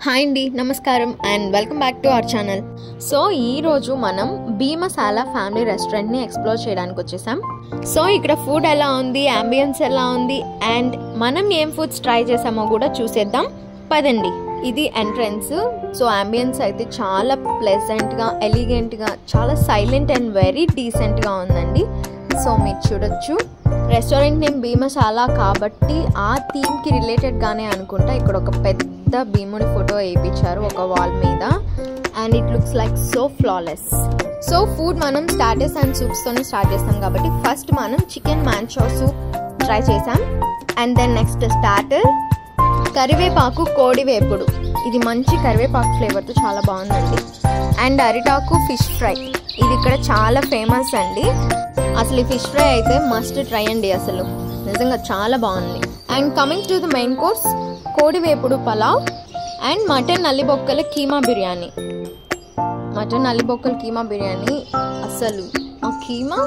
Hi అండి, నమస్కారం and welcome back to our channel. So ఈరోజు మనం బీ మసాలా ఫ్యామిలీ రెస్టారెంట్ని ఎక్స్ప్లోర్ చేయడానికి వచ్చేసాం. సో ఇక్కడ ఫుడ్ ఎలా ఉంది, అంబియన్స్ ఎలా ఉంది అండ్ మనం ఏం ఫుడ్స్ ట్రై చేసామో కూడా చూసేద్దాం పదండి. ఇది ఎంట్రన్స్. సో అంబియన్స్ అయితే చాలా ప్లెజెంట్గా, ఎలిగెంట్గా, చాలా సైలెంట్ అండ్ వెరీ డీసెంట్గా ఉందండి. సో మీరు చూడొచ్చు, రెస్టారెంట్ నేమ్ బీ మసాలా కాబట్టి ఆ థీమ్కి రిలేటెడ్గానే అనుకుంటా ఇక్కడ ఒక పెద్ద భీముడి ఫోటో వేయించారు ఒక వాల్ మీద and it looks like so flawless. So food మనం స్టార్టర్స్ అండ్ సూప్స్తోనే స్టార్ట్ చేస్తాం కాబట్టి ఫస్ట్ మనం చికెన్ మాంచో సూప్ ట్రై చేసాం అండ్ దెన్ నెక్స్ట్ స్టార్టర్ కరివేపాకు కోడి వేపుడు. ఇది మంచి కరివేపాకు ఫ్లేవర్తో చాలా బాగుందండి. అండ్ అరిటాకు ఫిష్ ఫ్రై, ఇది ఇక్కడ చాలా ఫేమస్ అండి. అసలు ఈ ఫిష్ ఫ్రై అయితే మస్ట్ ట్రై అండి, అసలు నిజంగా చాలా బాగుంది. And coming to the main course, కోడి వేపుడు పలావ్ అండ్ మటన్ నల్లిబొక్కల కీమా బిర్యానీ. మటన్ నల్లిబొక్కల కీమా బిర్యానీ, అసలు ఆ కీమా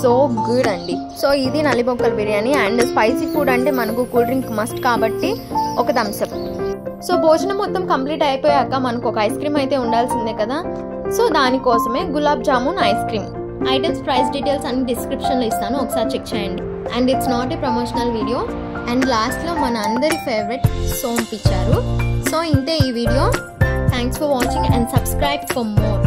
సో గుడ్ అండి. సో ఇది నల్లిబొక్కల బిర్యానీ అండ్ స్పైసీ ఫుడ్ అంటే మనకు కూల్ డ్రింక్ మస్ట్ కాబట్టి ఒక థమ్స్ అప్. సో భోజనం మొత్తం కంప్లీట్ అయిపోయాక మనకు ఒక ఐస్ క్రీమ్ అయితే ఉండాల్సిందే కదా. సో దానికోసమే gulab jamun ice cream. Items price details అన్ని డిస్క్రిప్షన్లో ఇస్తాను, ఒకసారి చెక్ చేయండి. And it's not a promotional video. And లాస్ట్లో మన అందరి ఫేవరెట్ సోంపు ఇచ్చారు. సో ఇంతే ఈ video. Thanks for watching and subscribe for more.